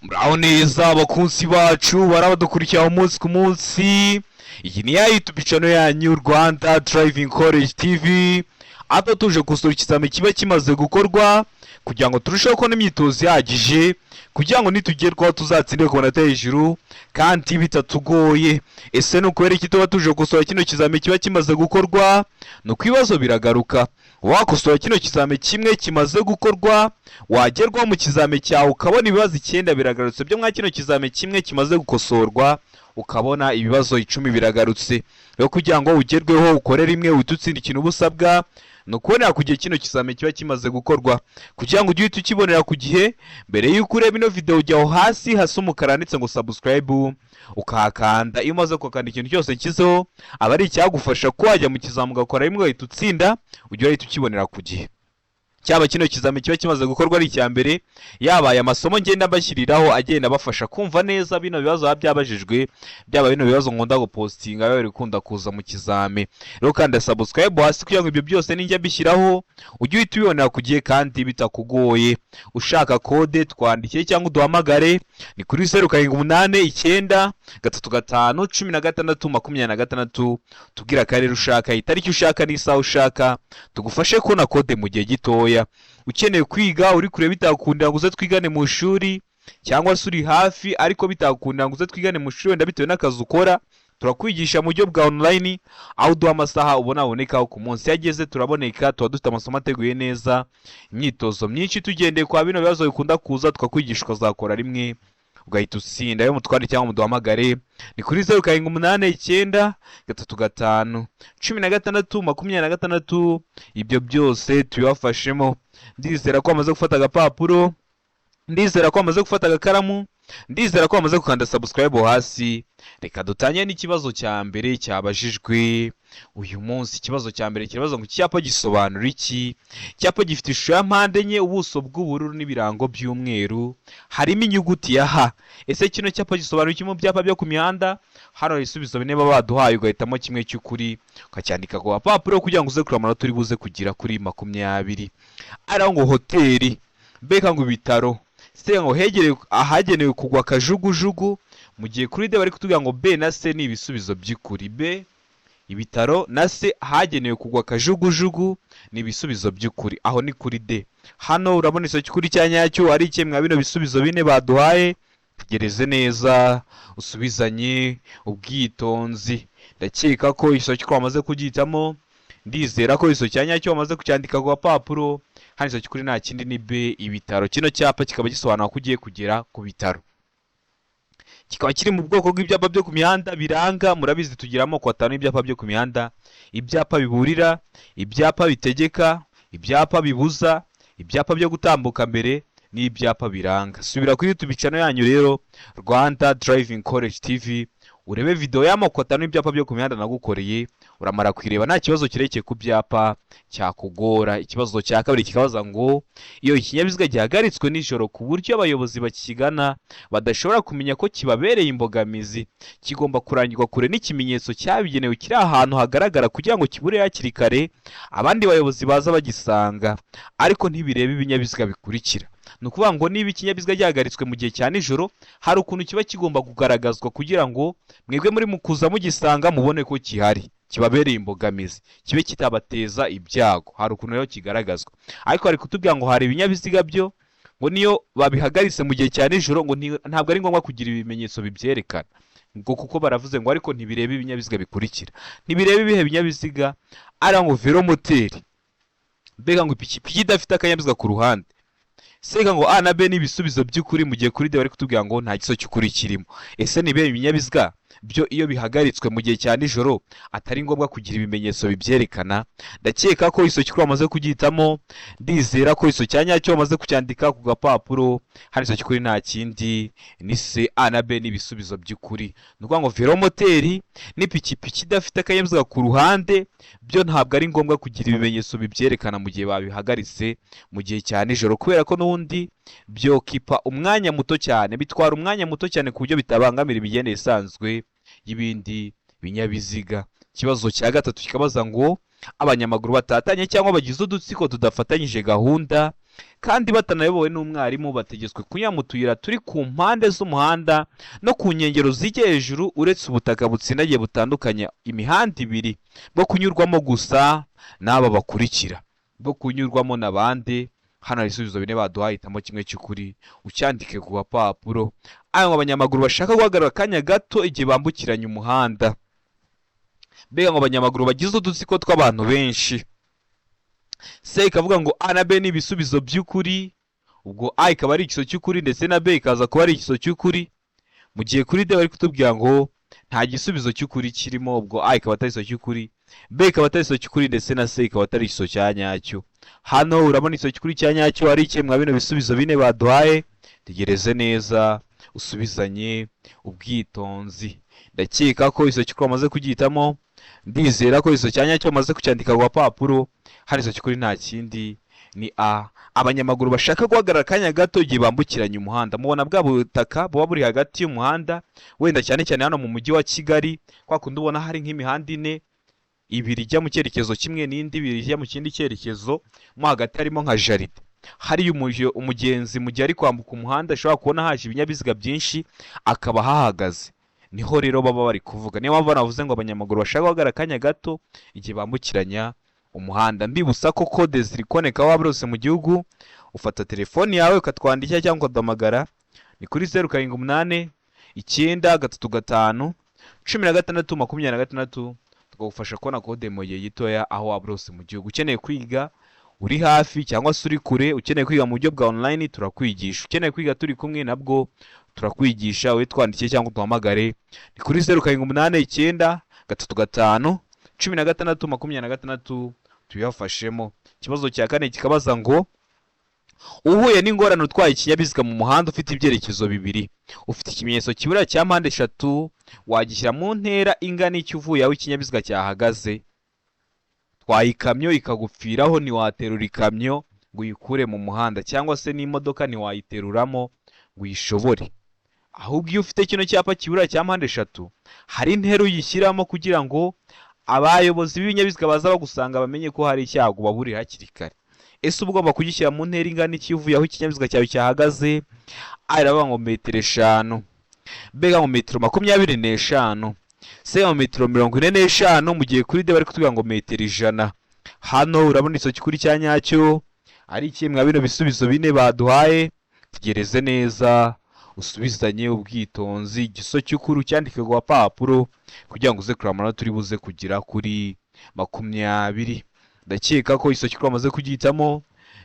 Muraho neza abakunzi bacu barabadukurikira umunsi ku munsi. Iyi ni ya YouTube channel yanyu Rwanda Driving College TV. Aho tuje gusura ikizami kiba kimaze gukorwa kugira ngo turusheho kubona imyitozo ihagije kugira ngo nitugerwaho tuzatsinde ku manota hejuru kandi bitatugoye. Ese ni ukubera iki tuba tuje gusura kino kizami kiba kimaze gukorwa? Ni uko ibibazo biragaruka. Wakosora kino kizame kimwe kimaze gukorwa wagerwa mu kizame cyawe ukabona ibibazo 9 biragarutse byo mwa kino kizame kimwe kimaze gukosorwa ukabona ibibazo 10 biragarutse yo kugira ngo ugerweho ukore rimwe ututsinde ikintu ubusabwa no kubonera kugiye kino kizame kiba kimaze gukorwa kugira ngo ujye tukibonera ku gihe mbere yuko ureba ino video ujyaho hasi hasa umukara ndetse ngo subscribe ukahakanda iyo umaze kwakanda ikintu cyose kizeho aba ari icyagufasha ko wajya mu kizamu ugakora rimwe uhita utsinda ujye uhita ukibonera ku gihe. Cyaba kino kizame kiba kimaze gukorwa ari icya mbere yabaye amasomo ngenda bashyiriraho agenda bafasha kumva neza bino bibazo byabajijwe byaba bino bibazo nkunda gupostinga bari kunda kuza mu kizame. Rero kandi subscribe hasi kugira ngo ibyo byose ninjya bishyiraho ujye uhita ubibonera ku gihe kandi bitakugoye. Ushaka kode twandikiye cyangwa uduhamagare ni kuri 0789 tubwira akarere ushaka itariki ushaka n'isaha ushaka tugufashe kubona kode mu gihe gitoya. Ukeneye kwiga uri kure bitakundira ngo uze twigane mu shuri cyangwa se uri hafi ariko bitakundira ngo uze twigane mu shuri wenda bitewe n'akazi ukora turakwigisha mu buryo bwa online aho duha amasaha uboneka ku munsi yageze turaboneka tuba dufite amasomo ateguye neza imyitozo myinshi tugendeye kwa bino bibazo bikunda kuza tukakwigisha ukazakora rimwe ugahita utsinda. Yo mutware cyangwa muduhamagare ni kuri 0789 ibyo byose tubibafashemo. Ndizera ko amaze gufata agapapuro, ndizera ko amaze gufata agakaramu, ndizera ko amaze gukanda subscribe hasi. Reka dutanye n'ikibazo cya mbere cyabajijwe uyu munsi. Ikibazo cya mbere kirabaza ngo icyapa gisobanura iki? Icyapa gifite ishusho ya mpande enye, ubuso bw'ubururu n'ibirango by'umweru, harimo inyuguti ya H. Ese kino cyapa gisobanura iki mu byapa byo ku mihanda? Hano ibisubizo bine baba baduhaye ugahitamo kimwe cy'ukuri ukacyandika ku papuro kugira ngo uze kureba amanota uri buze kugira kuri 20. Ari ngo hoteli, beka ngo ibitaro, se ngo ahagenewe kugwa kajugujugu. Mu gihe kuri D bari kutubwira ngo B na C ni ibisubizo by'ukuri. B ibitaro na C hagenewe kugwa kajugujugu ni ibisubizo by'ukuri. Aho ni kuri D. Hano urabona iso cy'ukuri cyanyacyo ari kimwe bino bisubizo bine baduhaye. Tegereze neza usubizanye ubwitonzi. Ndakeka ko iso cy'ukuri wamaze kugitamo. Ndizera ko iso cyanyacyo wamaze kucyandika ku papuro. Hano iso cy'ukuri nta kindi ni B ibitaro. Kino cyapa kikaba gisobanura ko ugiye kugera ku bitaro. Kikaba kiri mu bwoko bw'ibyapa byo ku mihanda biranga. Murabizi tugira amoko 5 y'ibyapa byo ku mihanda: ibyapa biburira, ibyapa bitegeka, ibyapa bibuza, ibyapa byo gutambuka mbere n'ibyapa biranga. Subira kuri YouTube channel yanyu rero Rwanda Driving College TV urebe video y'amoko 5 y'ibyapa byo ku mihanda nagukoreye uramara kwireba nta kibazo kirekeye ku byapa cyakugora. Ikibazo cya kabiri kikabaza ngo iyo ikinyabiziga gihagaritswe nijoro ku buryo abayobozi bakigana badashobora kumenya ko kibabereye imbogamizi kigomba kurangirwa kure n'ikimenyetso cyabigenewe kiri ahantu hagaragara kugira ngo kibure hakiri kare abandi bayobozi baza bagisanga ariko ntibirebe ibinyabiziga bikurikira. Nukuvuga ngo niba ikinyabiziga gihagaritswe mu gihe cya nijoro hari ukuntu kiba kigomba kugaragazwa kugira ngo mwebwe muri mukuza mugisanga mubone ko kihari kibabereye imbogamizi kibe kitabateza ibyago. Hari ukuntu rero kigaragazwa ariko ari kutubwira ngo hari ibinyabiziga byo ngo niyo babihagaritse mu gihe cya nijoro ngo ntabwo ari ngombwa kugira ibimenyetso bibyerekana ngo kuko baravuze ngo ariko ntibirebe ibinyabiziga bikurikira. Ntibirebe ibihe binyabiziga ari ngo velomoteri, bega ngo ipikipiki idafite akanyabiziga ku ruhande. Sega ngo A na B ni ibisubizo by'ukuri mu gihe kuri D bari kutubwira ngo nta giso cy'ukuri kirimo. Ese ni be ibinyabiziga byo iyo bihagaritswe mu gihe cya nijoro atari ngombwa kugira ibimenyetso bibyerekana? Ndakeka ko iso cy'ukuri amaze kugitamo. Ndizera ko iso cyanyacyo amaze kucyandika ku gapapuro. Hano iso cy'ukuri nta kindi ni C. A na B ni ibisubizo by'ukuri. Nukuvuga ngo velomoteri n'ipikipiki idafite akanyabiziga ku ruhande byo ntabwo ari ngombwa kugira ibimenyetso bibyerekana mu gihe babihagaritse mu gihe cya nijoro kubera ko n'undi byo kipa umwanya muto cyane, bitwara umwanya muto cyane ku buryo bitabangamira imigendere isanzwe y'ibindi binyabiziga. Ikibazo cya gatatu kikabaza ngo abanyamaguru batatanye cyangwa bagize udutsiko tudafatanyije gahunda kandi batanayobowe n'umwarimu bategetswe kunyura mu tuyira turi ku mpande z'umuhanda no ku nkengero zijya hejuru uretse ubutaka butsindagiye butandukanya imihanda ibiri bwo kunyurwamo gusa n'aba bakurikira bwo kunyurwamo n'abandi. Hano hari ibisubizo bine baduhaye, hitamo kimwe cy'ukuri ucyandike ku gapapuro. Aba abanyamaguru bashaka guhagarara akanya gato igihe bambukiranya umuhanda. Mbega ngo abanyamaguru bagize udutsiko tw'abantu benshi. C ikavuga ngo A na B ni ibisubizo by'ukuri, ubwo A ikaba ari ikiso cy'ukuri ndetse na B ikaza kuba ari ikiso cy'ukuri, mu gihe kuri D bari kutubwira ngo nta gisubizo cy'ukuri kirimo, ubwo A ikaba atari ikiso cy'ukuri, B ikaba atari ikiso cy'ukuri ndetse na C ikaba atari ikiso cya nyacyo. Hano urabona ikiso cy'ukuri cya nyacyo ari iki mwa bino bisubizo bine baduhaye. Tegereze neza usubizanye ubwitonzi. Ndakeka ko ikiso cy'ukuri wamaze kugihitamo, ndizera ko ikiso cya nyacyo wamaze kucyandika ku gapapuro. Hano ikiso cy'ukuri nta kindi ni A. Abanyamaguru bashaka guhagarara akanya gato igihe bambukiranya umuhanda. Mubona bwa butaka buba buri hagati y'umuhanda, wenda cyane cyane hano mu mujyi wa Kigali, kwa kundi ubona hari nk'imihanda ine, ibiri ijya mu cyerekezo kimwe n'indi ibiri ijya mu kindi cyerekezo, mo hagati harimo nka jaride. Hari umugenzi mu gihe ari kwambuka umuhanda ashobora kubona haje ibinyabiziga byinshi akaba ahahagaze. Niho rero baba bari kuvuga. Niyo mpamvu navuze ngo abanyamaguru bashaka guhagarara akanya gato igihe bambukiranya umuhanda. Mbibutsa ko kode ziri kuboneka waba rose mu gihugu. Ufata telefoni yawe ukatwandikira cyangwa ukaduhamagara, ni kuri 0789 935 16 26, tukagufasha kubona kode mu gihe gitoya aho waba rose mu gihugu. Ukeneye kwiga uri hafi cyangwa se uri kure, ukeneye kwiga mu buryo bwa online turakwigisha, ukeneye kwiga turi kumwe nabwo turakwigisha. We twandikiye cyangwa uduhamagare, ni kuri 0789 935 16 26, tubibafashemo. Ikibazo cya kane kikabaza ngo uhuye n'ingorane utwaye ikinyabiziga mu muhanda ufite ibyerekezo bibiri, ufite ikimenyetso kibura cya mpande eshatu, wagishyira mu ntera ingana iki uvuye aho ikinyabiziga cyahagaze. Twaye ikamyo ikagupfiraho, ntiwaterura ikamyo ngo uyikure mu muhanda, cyangwa se n'imodoka ntiwayiteruramo ngo uyishobore. Ahubwo iyo ufite kino cyapa kibura cya mpande eshatu, hari intera uyishyiramo kugira ngo abayobozi b'ibinyabiziga baza bagusanga bamenye ko hari icyago baburi hakiri kare. Ese uba ugomba kugishyira mu ntera ingana iki uvuye aho ikinyabiziga cyawe cyahagaze? A iravuga ngo metero 5, B ngo metero 25, C ngo metero 45, mu gihe kuri D bari kutubwira ngo metero 100. Hano urabona ikiso cy'ukuri cya nyacyo ari kimwe bino bisubizo bine baduhaye. Tegereze neza usubizanye ubwitonzi. Igiso cy'ukuri ucyandike ku gapapuro kugira ngo uze kureba amanota turi buze kugira kuri 20. Ndakeka ko ikiso cy'ukuri wamaze kugihitamo,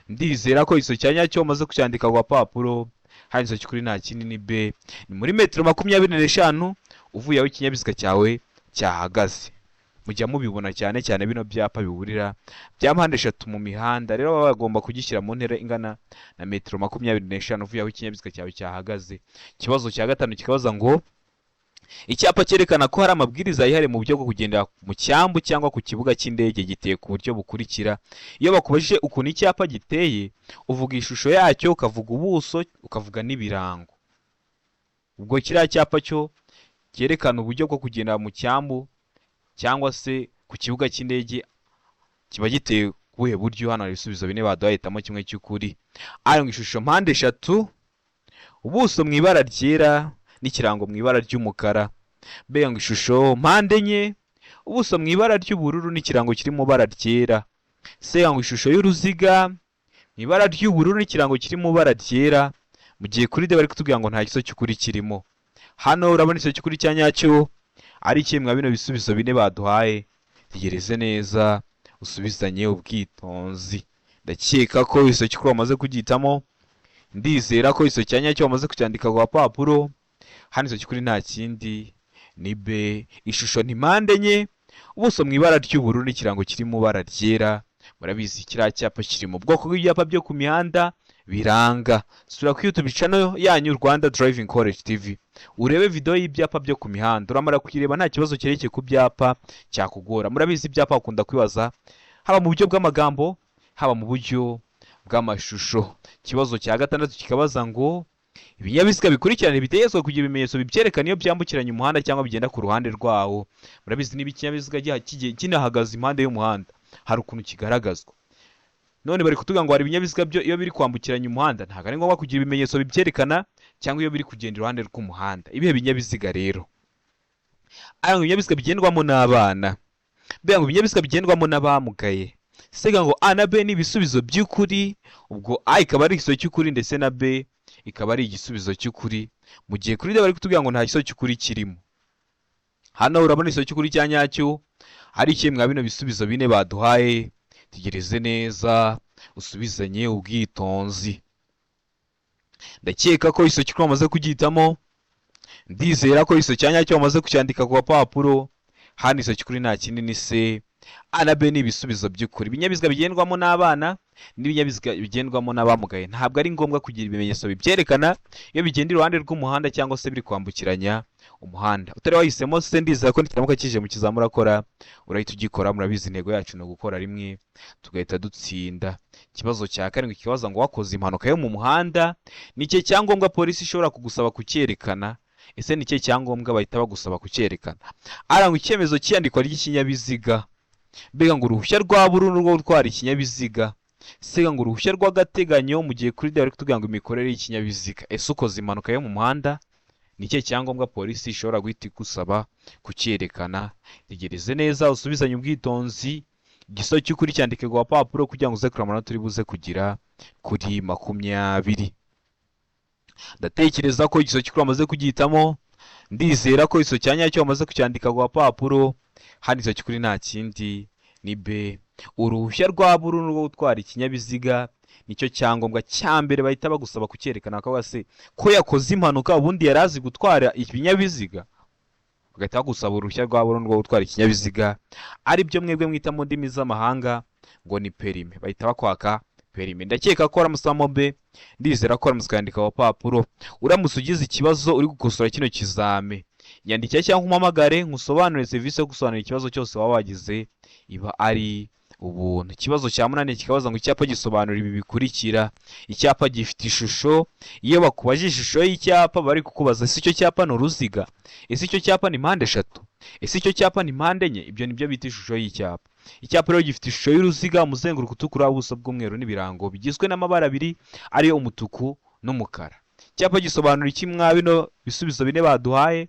ndizera ko ikiso cya nyacyo wamaze kucyandika ku gapapuro. Hano ikiso cy'ukuri nta kindi ni B, ni muri metero 25 uvuye aho ikinyabiziga cyawe cyahagaze. Mujya mubibona cyane cyane bino byapa biburira bya mpande eshatu mu mihanda, rero baba bagomba kugishyira mu ntera ingana na metero 25 uvuye aho ikinyabiziga cyawe cyahagaze. Ikibazo cya gatanu kikabaza ngo icyapa cyerekana ko hari amabwiriza yihariye mu buryo bwo kugendera mu cyambu cyangwa ku kibuga cy'indege giteye ku buryo bukurikira. Iyo bakubajije ukuntu icyapa giteye, uvuga ishusho yacyo, ukavuga ubuso, ukavuga n'ibirango. Ubwo kiriya cyapa cyo cyerekana uburyo bwo kugendera mu cyambu cyangwa se ku kibuga cy'indege kiba giteye kubuhe buryo. Hano hari ibisubizo bine baduhaye, hitamo kimwe cy'ukuri. A ngo ishusho mpande eshatu, ubuso mu ibara ryera n'ikirango mu ibara ry'umukara. B ngo ishusho mpande enye, ubuso mu ibara ry'ubururu n'ikirango kiri mu ibara ryera. C ngo ishusho y'uruziga mu ibara ry'ubururu n'ikirango kiri mu ibara ryera, mu gihe kuri D bari kutubwira ngo nta kiso cy'ukuri kirimo. Hano urabona ikiso cy'ukuri cya nyacyo ari kimwe bino bisubizo bine baduhaye. Tegereze neza usubizanye ubwitonzi. Ndakeka ko ikiso cy'ukuri wamaze kugihitamo, ndizera ko ikiso cya nyacyo wamaze kucyandika ku gapapuro. Hano ikiso cy'ukuri nta kindi ni B, ishusho ni mpande enye, ubuso mu ibara ry'ubururu n'ikirango kiri mu ibara ryera. Murabizi kiriya cyapa kiri mu bwoko bw'ibyapa byo ku mihanda biranga. Sura ku YouTube channel yanyu Rwanda Driving College TV, urebe video y'ibyapa byo ku mihanda. Uramara kuyireba nta kibazo cyerekeye ku byapa cyakugora. Murabizi ibyapa ukunda kwibaza haba mu buryo bw'amagambo, haba mu buryo bw'amashusho. Ikibazo cya gatandatu kikabaza ngo ibinyabiziga bikurikirana bitegetswe kugira ibimenyetso bibyerekana iyo byambukiranya umuhanda cyangwa bigenda ku ruhande rwawo. Murabizi niba ikinyabiziga kinahagaze impande y'umuhanda hari ukuntu kigaragazwa. none bari kutubwira ngo hari ibinyabiziga byo iyo biri kwambukiranya umuhanda ntabwo ari ngombwa kugira ibimenyetso bibyerekana cyangwa iyo biri kugenda iruhande rw'umuhanda. Ibihe binyabiziga rero? Ngo ibinyabiziga bigendwamo n'abana, mbega ngo ibinyabiziga bigendwamo n'abamugaye. Sega ngo A na B ni ibisubizo by'ukuri, ubwo A ikaba ari igisubizo cy'ukuri ndetse na B ikaba ari igisubizo cy'ukuri, mu gihe kuri D bari kutubwira ngo nta gisubizo cy'ukuri kirimo. Hano urabona igisubizo cy'ukuri cya nyacyo ari kimwe mwa bino bisubizo bine baduhaye. Tegereze neza usubizanye ubwitonzi. Ndakeka ko igisubizo cy'ukuri wamaze kugihitamo, ndizera ko igisubizo cya nyacyo wamaze kucyandika ku gapapuro. Hano igisubizo cy'ukuri nta kindi ni C. A na B ni ibisubizo by'ukuri. Ibinyabiziga bigendwamo n'abana n'ibinyabiziga bigendwamo n'abamugaye ntabwo ari ngombwa kugira ibimenyetso bibyerekana iyo bigenda iruhande rw'umuhanda cyangwa se biri kwambukiranya umuhanda. Utari wahisemo se, ndizera ko nitaramuka kije mu kizamini urakora, urahita ugikora. Murabizi intego yacu ni ugukora rimwe tugahita dutsinda. Ikibazo cya karindwi kibaza ngo wakoze impanuka yo mu muhanda, ni ikihe cyangombwa polisi ishobora kugusaba kucyerekana? Ese ni ikihe cyangombwa bahita bagusaba kucyerekana? Arangwa icyemezo cy'iyandikwa ry'ikinyabiziga, mbega ngo uruhushya rwa burundu rwo gutwara ikinyabiziga, sega ngo uruhushya rw'agateganyo, mu gihe kuri D bari kutubwira ngo imikorere y'ikinyabiziga. Ese ukoze impanuka yo mu muhanda, ni ikihe cyangombwa polisi ishobora guhita igusaba kucyerekana? Tegereze neza usubizanye ubwitonzi. Igisubizo cy'ukuri cyandike ku gapapuro kugira ngo uze kureba amanota uri buze kugira kuri 20. Ndatekereza ko igisubizo cy'ukuri wamaze kugihitamo, ndizera ko igisubizo cya nyacyo wamaze kucyandika ku gapapuro. Hano igisubizo cy'ukuri nta kindi ni B. Uruhushya rwa burundu rwo gutwara ikinyabiziga nicyo cyangombwa cya mbere bahita bagusaba kucyerekana. Akavuga se ko yakoze impanuka ubundi yari azi gutwara ibinyabiziga, bagahita bagusaba uruhushya rwa burundu rwo gutwara ikinyabiziga, ari byo mwebwe mwita mu ndimi z'amahanga ngo ni perime. Bahita bakwaka perime. Ndakeka ko waramusamo B, ndizera ko waramuze kuyandika ku papuro. Uramutse ugize ikibazo uri gukosora kino kizame, nyandikira cyangwa umpamagare nkusobanurire serivisi yo gusobanura ikibazo cyose waba wagize, iba ari ubuntu. Ikibazo cya 8 kikabaza ngo icyapa gisobanura ibi bikurikira. Icyapa gifite ishusho. Iyo bakubajije ishusho y'icyapa bari kukubaza ese icyo cyapa ni uruziga, ese icyo cyapa ni mpande eshatu, ese icyo cyapa ni mpande enye. Ibyo nibyo bita ishusho y'icyapa. Icyapa rero gifite ishusho y'uruziga, umuzenguruko utukura, ubuso bw'umweru n'ibirango bigizwe n'amabara abiri ariyo umutuku n'umukara. Icyapa gisobanura iki mwa bino bisubizo bine baduhaye?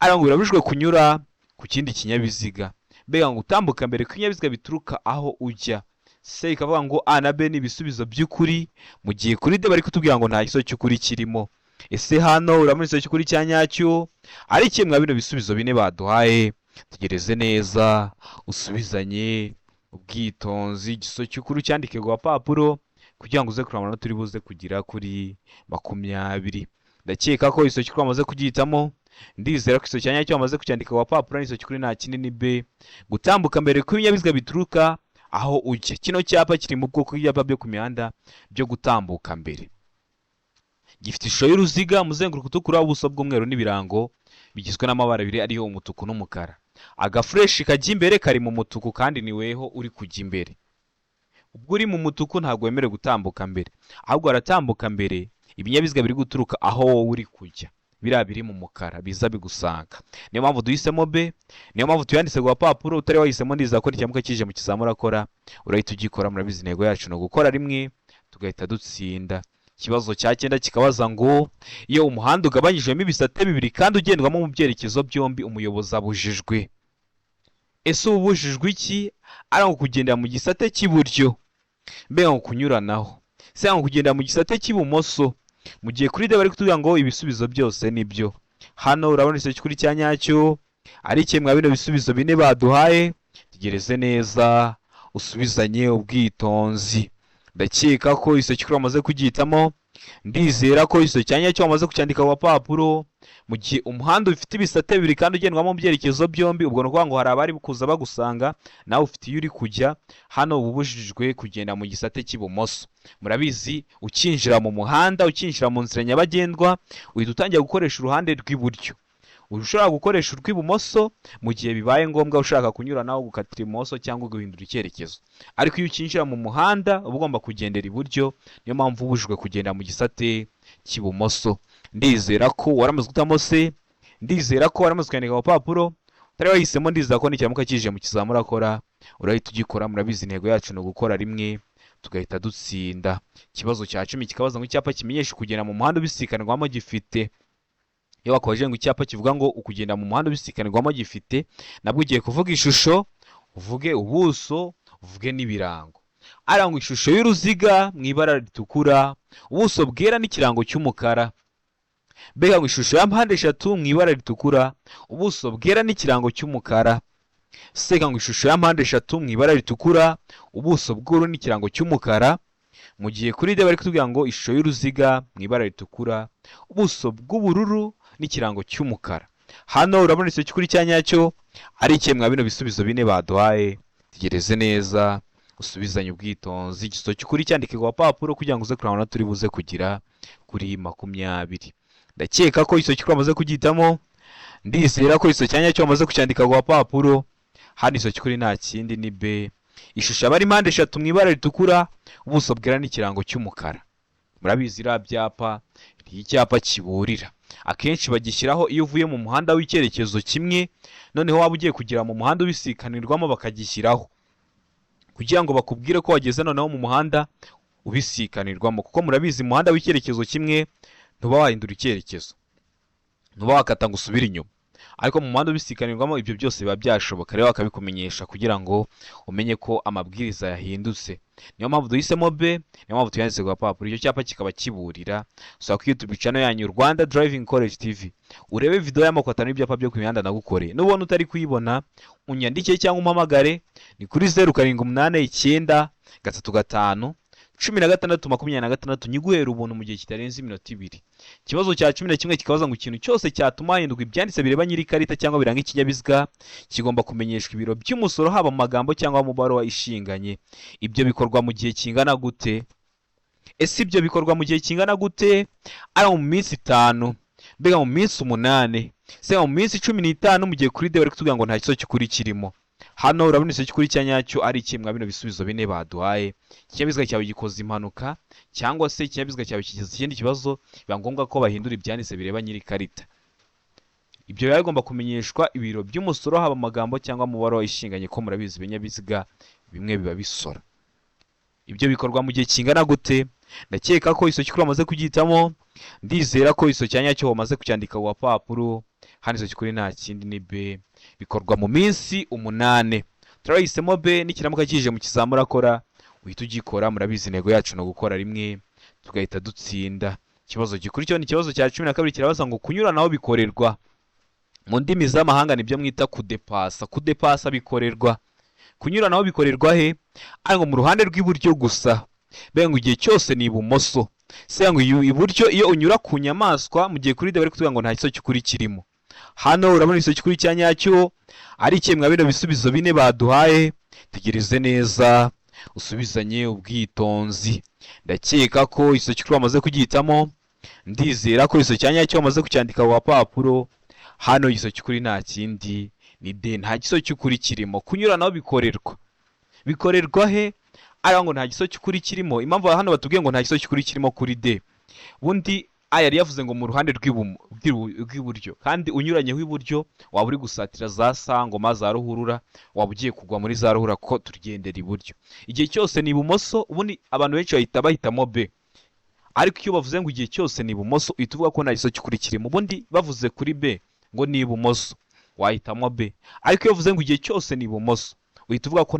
Arangwa birabujijwe kunyura ku kindi kinyabiziga, mbega ngo utambuka mbere ko ibinyabiziga bituruka aho ujya. Se ikavuga ngo A na B ni ibisubizo by'ukuri, mu gihe kuri D bari kutubwira ngo nta gisubizo cy'ukuri kirimo. Ese hano urabona igisubizo cy'ukuri cya nyacyo ari kimwe mwa bino bisubizo bine baduhaye. Tegereze neza usubizanye ubwitonzi. Igisubizo cy'ukuri cyandike ku gapapuro kugira ngo uze kureba amanota uri buze kugira kuri 20. Ndakeka ko igisubizo cy'ukuri wamaze kugihitamo, ndizera ko igisubizo cya nyacyo wamaze kucyandika ku gapapuro. Igisubizo cy'ukuri nta kindi ni B. Gutambuka mbere ko ibinyabiziga bituruka aho ujya. Kino cyapa kiri mu bwoko bw'ibyapa byo ku mihanda byo gutambuka mbere. Gifite ishusho y'uruziga, umuzenguruko utukura, ubuso bw'umweru n'ibirango bigizwe n'amabara abiri ariyo umutuku n'umukara. Agafureshi kajya imbere kari mu mutuku kandi ni weho uri kujya imbere. Ubwo uri mu mutuku ntabwo wemerewe gutambuka mbere, ahubwo aratambuka mbere ibinyabiziga biri guturuka aho wowe uri kujya, biriya biri mu mukara biza bigusanga. Niyo mpamvu duhisemo B, niyo mpamvu tuyanditse ku gapapuro. Utari wahisemo ndizera ko nicyamuka kije mu kizamini urakora, urahita ugikora. Murabizi intego yacu ni ugukora rimwe tugahita dutsinda. Ikibazo cya 9 kikabaza ngo iyo umuhanda ugabanyijwemo ibisate bibiri kandi ugendwamo mu byerekezo byombi, umuyobozi abujijwe. Ese ubujijwe iki? Arangwa kugendera mu gisate cy'iburyo, mbega ngo kunyuranaho, se ngo kugendera mu gisate cy'ibumoso, mu gihe kuri D bari kutubwira ngo ibisubizo byose nibyo. Hano urabona igisubizo cy'ukuri cya nyacyo ari kimwe mwa bino bisubizo bine baduhaye. Tegereze neza usubizanye ubwitonzi. Ndakeka ko igisubizo cy'ukuri wamaze kugihitamo, ndizera ko igisubizo cya nyacyo wamaze kucyandika ku gapapuro. Mu gihe umuhanda ufite ibisate bibiri kandi ugendwamo mu byerekezo byombi, ubwo ni ukuvuga ngo hari abari kuza bagusanga nawe ufite iyo uri kujya. Hano ubujijwe kugenda mu gisate cy'ibumoso. Murabizi ukinjira mu muhanda, ukinjira mu nzira nyabagendwa, uhita utangira gukoresha uruhande rw'iburyo. Ushobora gukoresha urw'ibumoso mu gihe bibaye ngombwa ushaka kunyura naho gukatira ibumoso cyangwa guhindura icyerekezo, ariko iyo ukinjira mu muhanda uba ugomba kugendera iburyo. Niyo mpamvu ubujijwe kugenda mu gisate cy'ibumoso. Ndizera ko waramaze gutamo C, ndizera ko waramaze kwandika ku papuro. Utari wahisemo ndizera ko nicyamuka kije mu kizamini urakora, urahita ugikora. Murabizi intego yacu ni ugukora rimwe tugahita dutsinda. Ikibazo cya 10 kikabaza ngo icyapa kimenyesha kugenda mu muhanda ubisikanirwamo gifite. Iyo bakojeje ngo icyapa kivuga ngo ukugenda mu muhanda ubisikanirwamo gifite, nabwo ugiye kuvuga ishusho, uvuge ubuso, uvuge n'ibirango. Arangwa ishusho y'uruziga mu ibara ritukura, ubuso bwera n'ikirango cy'umukara. Mbega ngo ishusho ya mpande eshatu mu ibara ritukura, ubuso bwera n'ikirango cy'umukara. Seka ngo ishusho ya mpande eshatu mu ibara ritukura, ubuso bw'ubururu n'ikirango cy'umukara. Mu gihe kuri de bari kutubwira ngo ishusho y'uruziga mu ibara ritukura, ubuso bw'ubururu n'ikirango cy'umukara. Hano urabona icyo kuri cya nyacyo ari ikemwa bino bisubizo bine baduhaye. Tegereze neza usubizanye ubwitonzi. Igiso cy'ukuri cyandike ku papuro kugira ngo uze kurabona turi buze kugira kuri 20. Ndakeka ko iso cy'ukuri amaze kugitamo, ndizera ko iso cyanya cyo amaze kucyandika ku papuro. Hano iso cy'ukuri nta kindi ni B. Ishusho abari mpande eshatu mu ibara ritukura, ubuso bwera n'ikirango cy'umukara. Murabizi ra byapa, icyapa kiburira. Akenshi bagishyiraho iyo uvuye mu muhanda w'icyerekezo kimwe, noneho waba ugiye kugira mu muhanda ubisikanirwamo bakagishyiraho kugira ngo bakubwire ko wageze noneho mu muhanda ubisikanirwamo, kuko murabizi mu muhanda w'icyerekezo kimwe ntuba wahindura icyerekezo, ntuba wakata ngo usubire inyuma. Ariko mu muhanda ubisikanirwamo ibyo byose biba byashoboka, rero bakabikumenyesha kugira ngo umenye ko amabwiriza yahindutse. Niyo mpamvu duhisemo B, niyo mpamvu tuyanditse ku papuro. Icyo cyapa kikaba kiburira. Usaba kuri YouTube channel yanyu Rwanda Driving College TV, urebe video y'amoko 5 y'ibyapa byo ku mihanda nagukoreye. Nubona utari kuyibona, unyandike cyangwa umpamagare, ni kuri 0789 335 1626 nyiguhera ubuntu mu gihe kitarenze iminota 2. Ikibazo cya 11 kikabaza ngo ikintu cyose cyatuma hahindurwa ibyanditse bireba nyiri karita cyangwa biranga ikinyabiziga kigomba kumenyeshwa ibiro by'umusoro, haba mu magambo cyangwa mu baruwa ishinganye. Ibyo bikorwa mu gihe kingana gute? Ese ibyo bikorwa mu gihe kingana gute? Ari mu minsi 5, mbega mu minsi 8, se mu minsi 15 mu gihe kuri de bari kutubwira ngo nta kiso cy'ukuri kirimo. Hano urabona icyo cy'ukuri cya nyacyo ari ikemwa bino bisubizo bine baduhaye. Ikinyabiziga cyawe gikoze impanuka cyangwa se ikinyabiziga cyawe kigize ikindi kibazo, biba ngombwa ko bahindura ibyanditse bireba nyiri karita. Ibyo biba bigomba kumenyeshwa ibiro by'umusoro, haba mu magambo cyangwa mu baruwa ishinganye, ko murabizi ibinyabiziga bimwe biba bisora. Ibyo bikorwa mu gihe kingana gute? Ndakeka ko iso cy'ukuri amaze kugitamo, ndizera ko iso cya nyacyo bamaze kucyandika ku papuro. Hano iso cy'ukuri nta kindi ni B, bikorwa mu minsi 8. Turahisemo B, n'ikiramuka kije mu kizamura akora uhita ugikora. Murabizi intego yacu no gukora rimwe tugahita dutsinda. Ikibazo gikurikiyeho ni ikibazo cya 12 kirabaza ngo kunyuranaho bikorerwa. Mu ndimi z'amahanga nibyo mwita kudepasa. Kudepasa bikorerwa, kunyuranaho bikorerwa he? Ariko mu ruhande rw'iburyo gusa, bengo igihe cyose ni ibumoso. Se ngo iburyo iyo unyura ku nyamaswa, mu gihe kuri de bari kutubwira ngo nta kiso cy'ukuri kirimo. Hano urabona iso cy'ukuri cya nyacyo ari ikemwa bino bisubizo bine baduhaye. Tegereze neza usubizanye ubwitonzi. Ndakeka ko iso cy'ukuri amaze kugihitamo, ndizera ko iso cya nyacyo amaze kucyandika ku papuro. Hano iso cy'ukuri nta kindi ni D, nta giso cy'ukuri kirimo. Kunyuranaho bikorerwa, bikorerwa he? Ariko ngo nta giso cy'ukuri kirimo. Impamvu hano batubwiye ngo nta giso cy'ukuri kirimo kuri D, bundi yari yavuze ngo mu ruhande rw'iburyo, kandi unyuranyeho iburyo waba uri gusatira za sangoma za ruhurura, waba ugiye kugwa muri za ruhurura ko tugendera iburyo. Igihe cyose ni ibumoso, ubundi abantu benshi bahitamo B. Ariko iyo bavuze ngo igihe cyose ni ibumoso, uhita uvuga ko nta giso cy'ukuri kirimo. Ubundi bavuze kuri B ngo ni ibumoso, wahitamo B. Ariko iyo bavuze ngo igihe cyose ni ibumoso, uhita uvuga ko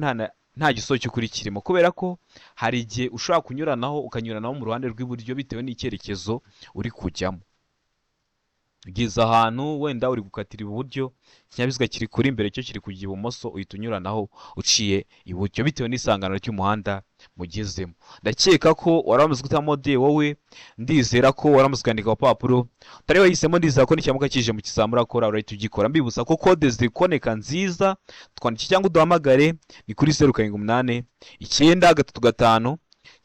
nta giso cy'ukuri kirimo, kubera ko hari igihe ushobora kunyuranaho ukanyuranaho mu ruhande rw'iburyo bitewe n'icyerekezo uri kujyamo. Ugeze ahantu wenda uri gukatira iburyo, ikinyabiziga kiri kuri imbere cyo kiri kujya ibumoso, uhita unyuranaho uciye iburyo bitewe n'isangano ry'umuhanda mugezemo. Ndakeka ko waramaze gutamo D wowe, ndizera ko waramaze kwandika ku papuro. Utari wahisemo, ndizera ko n'icyamuka kije mu kizamura akora urahita ugikora. Mbibutsa ko code zikoneka nziza, twandike cyangwa uduhamagare, ni kuri 0789 935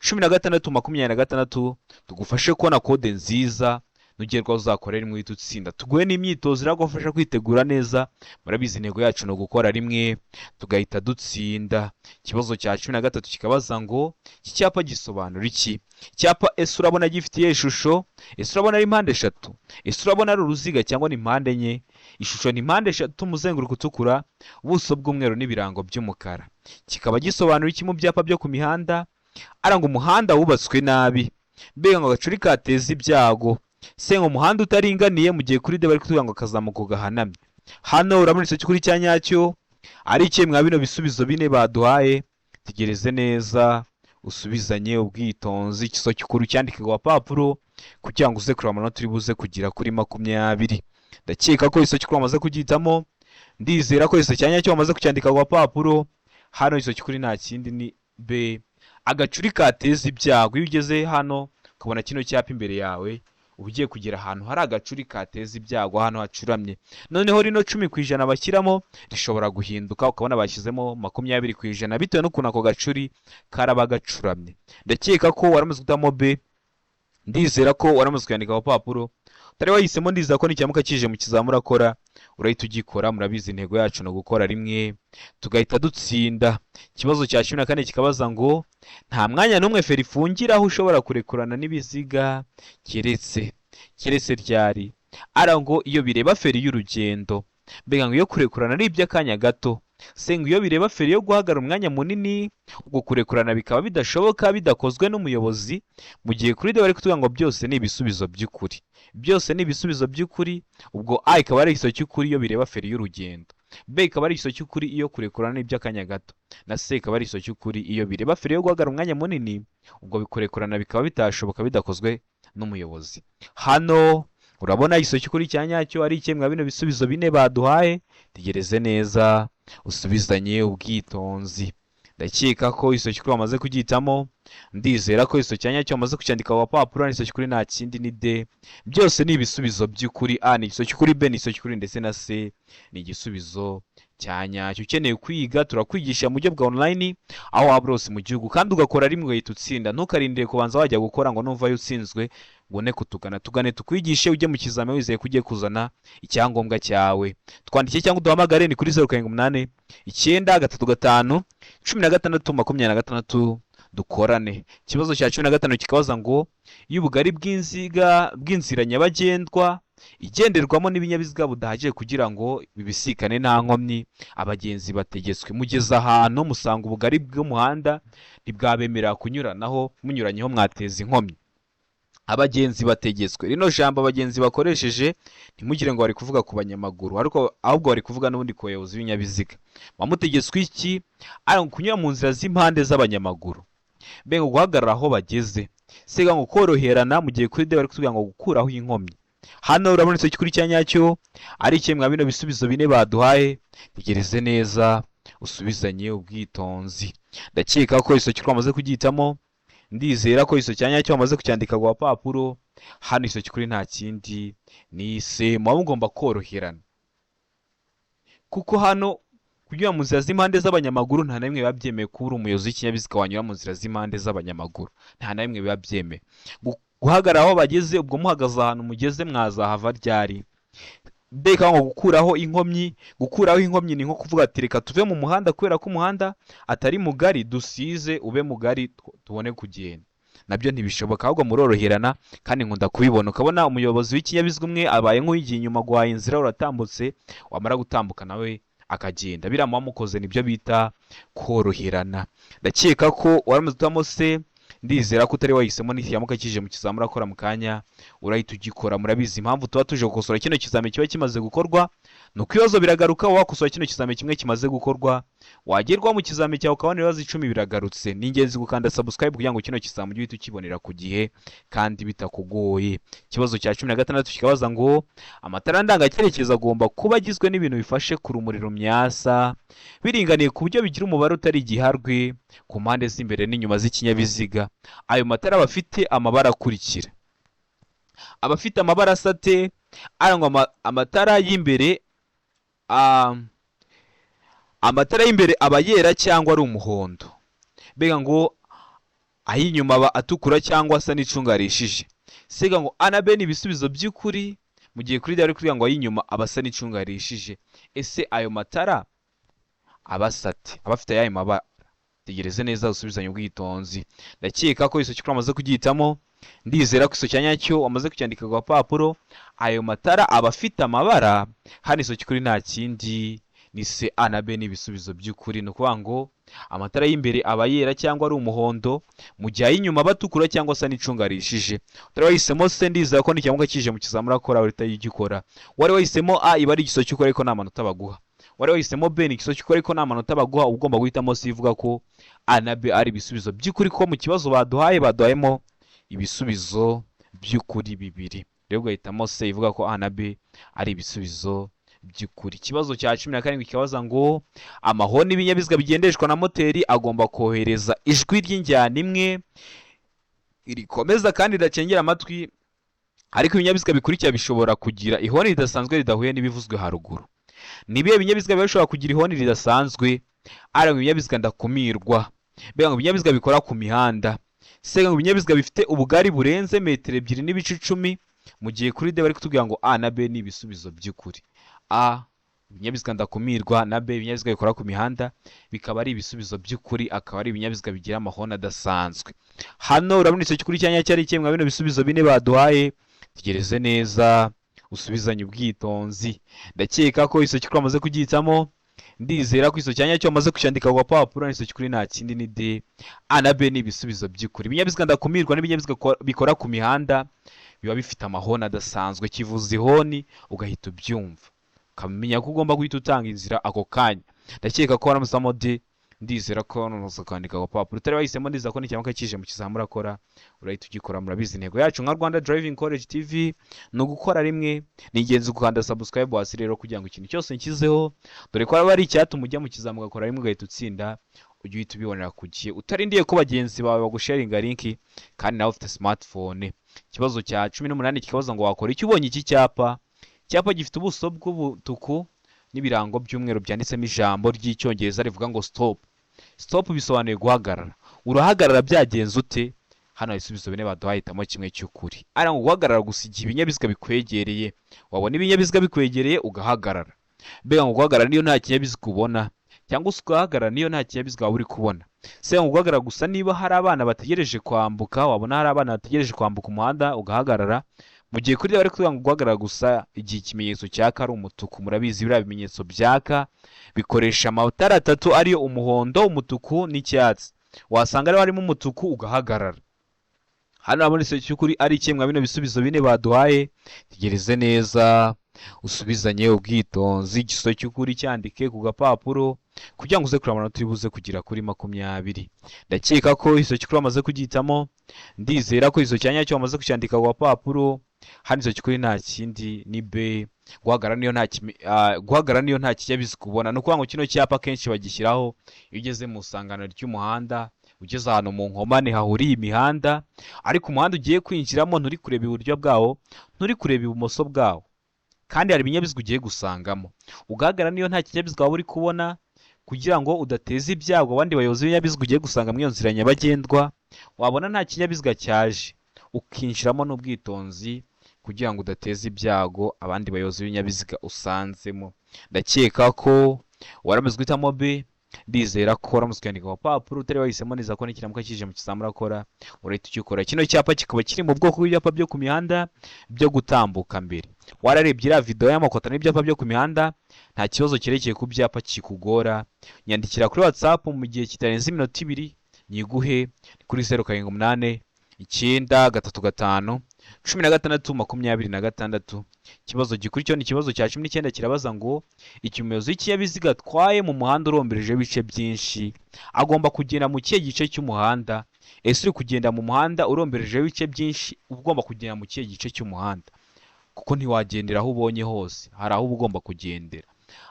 1626 tugufashe kubona code nziza nugerwa uzakora rimwe uhita utsinda. Tuguhe n'imyitozo iragufasha kwitegura neza. Murabizi intego yacu no gukora rimwe tugahita dutsinda. Ikibazo cya 13 kikabaza ngo iki cyapa gisobanura iki? Icyapa ese urabona gifitiye ishusho? Ese urabona ari impande eshatu? Ese urabona ari uruziga cyangwa ni impande enye? Ishusho ni impande eshatu, umuzenguruko utukura, ubuso bw'umweru n'ibirango by'umukara. Kikaba gisobanura iki mu byapa byo ku mihanda? aranga umuhanda wubatswe nabi, mbega ngo agacuri kateza ibyago, se ngo umuhanda utaringaniye mu gihe kuri de bari kutubwira ngo akazamuko gahanamye. Hano urabona icyo kuri cya nyacyo ari cye mwa bino bisubizo bine baduhaye, tegereze neza usubizanye ubwitonzi, ikiso cy'ukuri cyandike ku papuro kugira ngo uze kureba amanota uri buze kugira kuri 20. Ndakeka ko iso cy'ukuri wamaze kugitamo, ndizera ko iso cyanya cyo wamaze kucyandika ku papuro. Hano iso cy'ukuri nta kindi ni B, agacuri kateza ibyago. Iyo ugeze hano ukabona kino cyapa imbere yawe, uba ugiye kugera ahantu hari agacuri kateza ibyago, hano hacuramye. Noneho rino 10% bashyiramo rishobora guhinduka, ukabona bashyizemo 20% bitewe n'ukuntu ako gacuri karaba gacuramye. Ndakeka ko waramaze gutamo B, ndizera ko waramaze kuyandika ku papuro. Utari wahisemo ndizera ko n'icyamuka kije mu kizamura akora urahita ugikora. Murabizi intego yacu no gukora rimwe tugahita dutsinda. Ikibazo cya 14 kikabaza ngo nta mwanya n'umwe feri ifungira aho ushobora kurekurana n'ibiziga keretse ryari. Ngo iyo bireba feri y'urugendo, mbega ngo iyo kurekurana ari iby'akanya gato, se ngo iyo bireba feri yo guhagarara umwanya munini, ubwo kurekurana bikaba bidashoboka bidakozwe n'umuyobozi, mu gihe kuri de bari kutubwira ngo byose ni ibisubizo by'ukuri. Byose ni ibisubizo by'ukuri, ubwo A ikaba ari iso cy'ukuri iyo bireba feri y'urugendo, B ikaba ari iso cy'ukuri iyo kurekurana n'iby'akanya gato, na C ikaba ari iso cy'ukuri iyo bireba feri yo guhagarara umwanya munini, ubwo bikurekurana bikaba bitashoboka bidakozwe n'umuyobozi. Hano urabona iso cy'ukuri cya nyacyo ari ikemwa bino bisubizo bine baduhaye, tegereze neza usubizanye ubwitonzi. Ndakeka ko iso cy'ukuri wamaze kugitamo, ndizera ko iso cyanya cyo wamaze kucyandika ku papuro. Iso cy'ukuri nta kindi ni D, byose ni ibisubizo by'ukuri. A ni iso cy'ukuri, B ni iso cy'ukuri, ndetse na C ni igisubizo cyanya. Ukeneye kwiga turakwigisha mu buryo bwa online aho waba rose mu gihugu, kandi ugakora rimwe ugahita utsinda. Ntukarindire kubanza wajya gukora ngo numva utsinzwe ubone kutugana. Tugane tukwigishe ujye mu kizame wizeye ko ugiye kuzana icyangombwa cyawe. Twandike cyangwa duhamagare ni kuri 078 935 16 dukorane. Ikibazo cya 15 kikabaza ngo iyo ubugari bw'inzira nyabagendwa igenderwamo n'ibinyabiziga budahagije kugira ngo bibisikane nta nkomyi, abagenzi bategetswe. Mugeze ahantu musanga ubugari bw'umuhanda ntibwabemerera kunyuranaho, munyuranyeho mwateza inkomyi, abagenzi bategetswe. Rino jambo abagenzi bakoresheje ntimugire ngo bari kuvuga ku banyamaguru, ahubwo bari kuvuga n'ubundi ku bayobozi b'ibinyabiziga. Bamutegetswe iki? Ari kunyura mu nzira z'impande z'abanyamaguru, mbega guhagarara aho bageze, sega ngo koroherana mu gihe kuri de bari kutubwira ngo gukuraho inkomyi. Hano urabona icyo kuri cya nyacyo ari ikemwa bino bisubizo bine baduhaye, tegereze neza usubizanye ubwitonzi. Ndakeka ko iso cy'ukuri wamaze kugitamo, ndizera ko iso cyanya cyo wamaze kucyandika ku papuro. Hano iso cy'ukuri nta kindi ni C, muba mugomba koroherana, kuko hano kunyura mu nzira z'impande z'abanyamaguru nta na rimwe biba byemewe ko uri umuyobozi w'ikinyabiziga wanyura mu nzira z'impande z'abanyamaguru, nta na rimwe biba byemewe. Guhagarara aho bageze, ubwo muhagaze ahantu mugeze mwazahava ryari. Mbega ngo gukuraho inkomyi ni nko kuvuga ati reka tuve mu muhanda kubera ko umuhanda atari mugari, dusize ube mugari tubone kugenda. Nabyo ntibishoboka, ahubwo muroroherana, kandi nkunda kubibona. Ukabona umuyobozi w'ikinyabiziga umwe abaye nk'uyigiye inyuma, guhaye inzira uratambutse, wamara gutambuka nawe akagenda. Biramuha mukoze nibyo bita koroherana. Ndakeka ko waramaze gutamo C, ndizera ko utari wahisemo n'icyamuka kije mu kizamura akora mu kanya urahita ugikora. Murabizi impamvu tuba tuje gukosora kino kizame kiba kimaze gukorwa, nuko ibibazo biragaruka. Wakosora kino kizame kimwe kimaze gukorwa, wagerwa mu kizame cyawe ukabona ibibazo 10 biragarutse. Ni ingenzi gukanda subscribe kugira ngo kino kizame ujye ukibonera ku gihe kandi bitakugoye. Ikibazo cya 16 kikabaza ngo amatara ndangacyerekezo agomba kuba agizwe n'ibintu bifashe ku rumuri rumyasa, biringaniye ku buryo bigira umubare utari igiharwe ku mpande z'imbere n'inyuma z'ikinyabiziga. Ayo matara bafite amabara akurikira. Abafite amabara asate arangwa amatara y'imbere aba yera cyangwa ari umuhondo, mbega ngo ay'inyuma aba atukura cyangwa asa n'icunga rishije. Sega ngo A na B ni ibisubizo by'ukuri, mu gihe kuri D ari kuvuga ngo ay'inyuma aba asa n'icunga rishije. Ese ayo matara abasate abafite ayo mabara? Tegereze neza usubizanye ubwitonzi. Ndakeka ko iso cy'ukuri amaze kugitamo, ndizera ko iso cyanya cyo wamaze kucyandika ku papuro. Ayo matara aba afite amabara, hano iso cy'ukuri nta kindi ni C, A na B ni ibisubizo by'ukuri. Ni ukuvuga ngo amatara y'imbere aba yera cyangwa ari umuhondo, mu gihe ay'inyuma batukura cyangwa se n'icunga rihishije. Utari wahisemo C, ndizera ko n'ikirango kije mu kizamini urakora urahita ugikora. Wari wahisemo A, iba ari igiso cy'ukuri ariko nta manota baguha. Wari wahisemo B, ni igiso cy'ukuri ariko nta manota baguha, ugomba guhitamo C ivuga ko A na B ari ibisubizo by'ukuri, ko mu kibazo baduhayemo ibisubizo by'ukuri bibiri. Rero ugahitamo C ivuga ko A na B ari ibisubizo by'ukuri. Ikibazo cya 17 kibaza ngo amahoni y'ibinyabiziga bigendeshwa na moteri agomba kohereza ijwi ry'injyana imwe rikomeza kandi ridacengera amatwi, ariko ibinyabiziga bikurikira bishobora kugira ihoni ridasanzwe ridahuye n'ibivuzwe haruguru. Nibihe binyabiziga bishobora kugira ihoni ridasanzwe? A, ibinyabiziga ndakumirwa. B, ibinyabiziga bikora ku mihanda. C, ibinyabiziga bifite ubugari burenze metero 2.10, mu gihe kuri D bari kutubwira ngo A na B ni ibisubizo by'ukuri. A, ibinyabiziga ndakumirwa, na B, ibinyabiziga bikora ku mihanda, bikaba ari ibisubizo by'ukuri, akaba ari ibinyabiziga bigira amahoni adasanzwe. Hano urabona icyo cy'ukuri cyanya cyari kimwe bino bisubizo bine baduhaye. Tegereze neza usubizanye ubwitonzi. Ndakeka ko iso cy'ukuri amaze kugihitamo, ndizera ko iso cyanya cyo amaze kucyandika ku papuro. Iso cy'ukuri nta kindi ni D, A na B ni ibisubizo by'ukuri. Ibinyabiziga ndakumirwa n'ibinyabiziga bikora ku mihanda biba bifite amahoni adasanzwe. Kivuze ihoni ugahita ubyumva, ukamenya ko ugomba guhita utanga inzira ako kanya. Ndakeka ko waramusamo D, ndizera ko nuza kwandika ku papuro. Utari wahisemo, ndizera ko n'ikirango kije mu kizamini urakora urahita ugikora. Murabizi intego yacu nka Rwanda Driving College TV ni ugukora rimwe. Ni ingenzi gukanda subscribe hasi rero kugira ngo ikintu cyose nshyizeho, dore ko aba ari icyatuma ujya mu kizamini ugakora rimwe ugahita utsinda, ujye uhita ubibonera ku gihe utarindiye ko bagenzi bawe bagusharinga link kandi nawe ufite smartphone. Ikibazo cya 18 kibaza ngo wakora iki ubonye iki cyapa? Icyapa gifite ubuso bw'ubutuku n'ibirango by'umweru byanditsemo ijambo ry'icyongereza rivuga ngo stop. Stop bisobanuye guhagarara. Urahagarara byagenze ute? Hano ibisubizo bine baduhahitamo kimwe cy'ukuri. Ari ngo guhagarara gusa igihe ibinyabiziga bikwegereye. Wabona ibinyabiziga bikwegereye ugahagarara. Mbega ngo guhagarara niyo nta kinyabiziga ubona, cyangwa ugahagarara niyo nta kinyabiziga waba uri kubona. Se ngo guhagarara gusa niba hari abana bategereje kwambuka, wabona hari abana bategereje kwambuka umuhanda ugahagarara. Mu gihe kuri bari kuvuga ngo guhagarara gusa igihe ikimenyetso cyaka ari umutuku. Murabizi biriya bimenyetso byaka bikoresha amatara atatu ariyo umuhondo, umutuku n'icyatsi. Wasanga rero harimo umutuku ugahagarara. Hano muri icyo cy'ukuri ari kimwe bino bisubizo bine baduhaye. Tegereze neza usubizanye ubwitonzi. Igiso cy'ukuri cyandike ku gapapuro kugira ngo uze kureba amanota uribuze kugira kuri 20. Ndakeka ko iso cy'ukuri amaze kugihitamo, ndizera ko iso cyanya cyo amaze kucyandika ku gapapuro. Hano iso cy'ukuri nta kindi ni B, guhagarara niyo nta kinyabiziga ubona. No kuvuga ngo kino cyapa kenshi bagishyiraho iyo ugeze mu sangano ry'umuhanda, ugeze ahantu mu nkomane hahuriye imihanda, ariko umuhanda ugiye kwinjiramo nturi kureba iburyo bwawo, nturi kureba ibumoso bwawo, kandi hari ibinyabiziga ugiye gusangamo. Ugahagarara niyo nta kinyabiziga waba uri kubona kugira ngo udateza ibyago abandi bayobozi b'ibinyabiziga ugiye gusanga muri iyo nzira nyabagendwa. Wabona nta kinyabiziga cyaje, ukinjiramo n'ubwitonzi kugira ngo udateza ibyago abandi bayobozi b'ibinyabiziga usanzemo. Ndakeka ko waramaze guhitamo B, ndizera ko waramutse kwandika ku papuro. Utari wahisemo, neza ko n'ikiramuka kije mu kizamini urakora urahita ugikora. Kino cyapa kikaba kiri mu bwoko bw'ibyapa byo ku mihanda byo gutambuka mbere. Wararebye iriya video y'amakota n'ibyapa byo ku mihanda, nta kibazo cyerekeye ku byapa kikugora, nyandikira kuri WhatsApp mu gihe kitarenze iminota 2 nyiguhe kuri 0788 935 1626. Ikibazo gikurikira ni ikibazo cya 19 kirabaza ngo ikimenyetso y'ikinyabiziga atwaye mu muhanda urombereje ibice byinshi agomba kugenda mu kihe gice cy'umuhanda? Ese uri kugenda mu muhanda urombereje ibice byinshi, ugomba kugenda mu kihe gice cy'umuhanda? Kuko ntiwagendera aho ubonye hose, hari aho ugomba kugendera.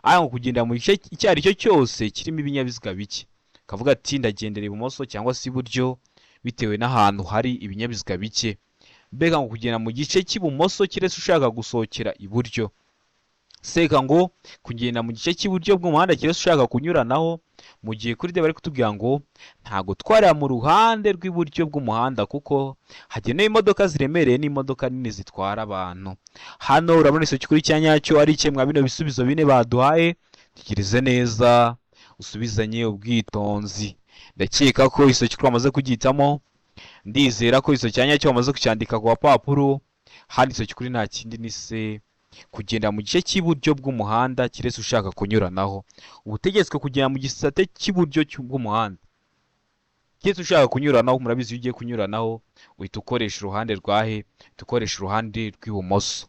Ngo kugenda mu gice icyo ari cyo cyose kirimo ibinyabiziga bike, kavuga ati ndagendera ibumoso cyangwa se iburyo bitewe n'ahantu hari ibinyabiziga bike. Mbega ngo kugenda mu gice cy'ibumoso kiretse ushaka gusohokera iburyo. Seka ngo kugenda mu gice cy'iburyo bw'umuhanda kiretse ushaka kunyuranaho, mu gihe kuri bari kutubwira ngo ntago twarira mu ruhande rw'iburyo bw'umuhanda kuko hagenewe imodoka ziremereye n'imodoka nini zitwara abantu. Hano urabona iso cy'ukuri cyanyacyo ari kimwe bino bisubizo bine baduhaye. Tegereze neza usubizanye ubwitonzi. Ndakeka ko iso cy'ukuri amaze kugihitamo, ndizera ko iso cyanya cyo bamaze kucyandika ku papuro. Hano iso cy'ukuri nta kindi ni C, kugenda mu gice cy'iburyo bw'umuhanda kiretse ushaka kunyuranaho. Uba utegetswe kugenda mu gisate cy'iburyo bw'umuhanda keretse ushaka kunyuranaho. Murabizi iyo ugiye kunyuranaho uhita ukoresha uruhande rwahe, ukoresha uruhande rw'ibumoso,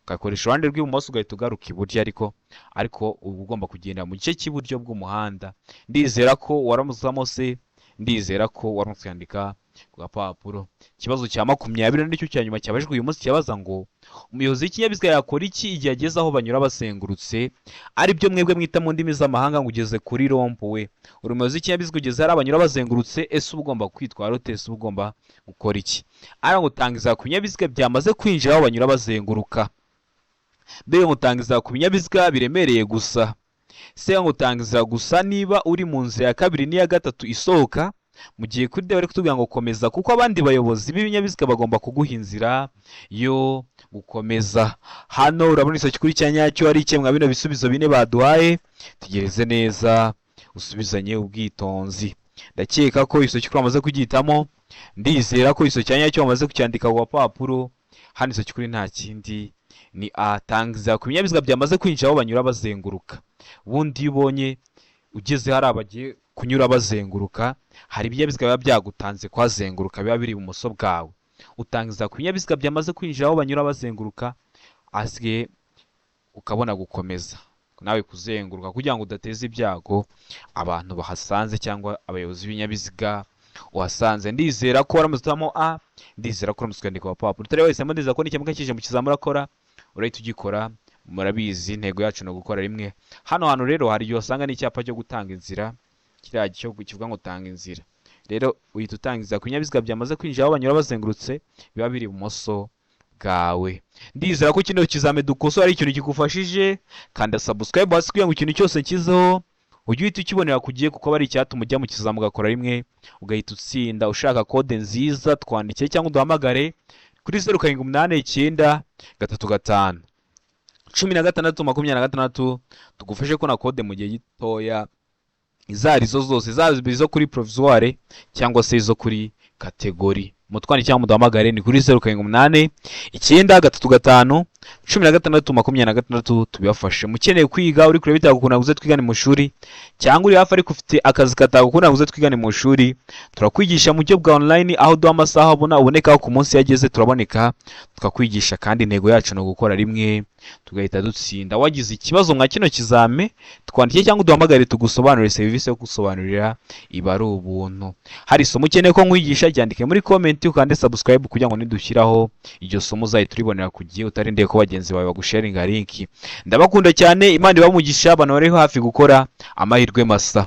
ugakoresha uruhande rw'ibumoso ugahita ugaruka iburyo, ariko uba ugomba kugenda mu gice cy'iburyo bw'umuhanda. Ndizera ko waramuzamo se, ndizera ko waramutse yandika ku gapapuro. Ikibazo cya 20 nicyo cya nyuma cyabajijwe uyu munsi, cyabaza ngo umuyobozi w'ikinyabiziga yakora iki igihe ageze aho banyura basengurutse, ari byo mwebwe mwita mu ndimi z'amahanga ngo ugeze kuri rompuwe. Uri umuyobozi w'ikinyabiziga ugeze hari abanyura bazengurutse, ese uba ugomba kwitwara ute? Ese uba ugomba gukora iki? Ara ngutangiza ku binyabiziga byamaze kwinjira aho banyura bazenguruka, mbere ngutangiza ku binyabiziga biremereye gusa, se ngutangiza gusa niba uri mu nzira ya kabiri n'iya gatatu isohoka, mu gihe kuri bari kutubwira ngo komeza, kuko abandi bayobozi b'ibinyabiziga bagomba kuguha inzira yo gukomeza. Hano urabona isoki kuri cya nyacyo ari ikemwa bino bisubizo bine baduhaye. Tegereze neza usubizanye ubwitonzi. Ndakeka ko isoki kuri amaze kugitamo, ndizera ko isoki cya nyacyo amaze kucyandika ku gapapuro. Hano isoki kuri nta kindi ni atangiza ku binyabiziga byamaze kwinjira aho banyura bazenguruka. Ubundi ubonye ugeze hari abagiye kunyura bazenguruka, hari ibinyabiziga biba byagutanze kwazenguruka biba biri ibumoso bwawe. Utangiza ku binyabiziga byamaze kwinjira aho banyura bazenguruka, asigaye ukabona gukomeza nawe kuzenguruka kugira ngo udateza ibyago abantu bahasanze cyangwa abayobozi b'ibinyabiziga uhasanze. Ndizera ko waramuzamo a, ndizera ko waramuzwe ndiko papuro. Utari wese ndizera ko n'icyamuka kije mu kizamura akora urahita ugikora. Murabizi intego yacu no gukora rimwe. Hano hantu rero hari igihe usanga n'icyapa cyo gutanga inzira, kiriya cyo kivuga ngo tanga inzira. Rero uhita utangiza ku binyabiziga byamaze kwinjira aho banyura bazengurutse, biba biri ibumoso bwawe. Ndizera ko kino kizame dukosora ari ikintu kigufashije. Kanda subscribe hasi kugira ngo ikintu cyose kizeho ujye uhita ukibonera kugiye, kuko bari icyatuma ujya mu kizamu ugakora rimwe ugahita utsinda. Ushaka kode nziza twandike cyangwa uduhamagare kuri 0789 355 tugufashe ko na kode mu gihe gitoya, izarizo zose, zaba izo kuri provisoire cyangwa se izo kuri kategori. Mutwani cyangwa muduhamagare ni kuri 0789 tubibafashe. Mukeneye kwiga uri kure bitagukunda guze twigane mu shuri, cyangwa uri hafi ariko ufite akazi katagukunda guze twigane mu shuri, turakwigisha mu buryo bwa online aho duha amasaha uboneka ku munsi yageze, turaboneka tukakwigisha, kandi intego yacu no gukora rimwe tugahita dutsinda. Wagize ikibazo mwa kino kizame twandike cyangwa duhamagare tugusobanurire, serivisi yo gusobanurira iba ari ubuntu. Hari isomo ukeneye ko nkwigisha, ryandike muri comment ukande subscribe kugira ngo nidushyiraho iryo somo uzahita uribonera ku gihe, utarindeye ko bagenzi bawe bagusharinga link. Ndabakunda cyane, Imana ibamugisha abantu bari hafi gukora amahirwe masa.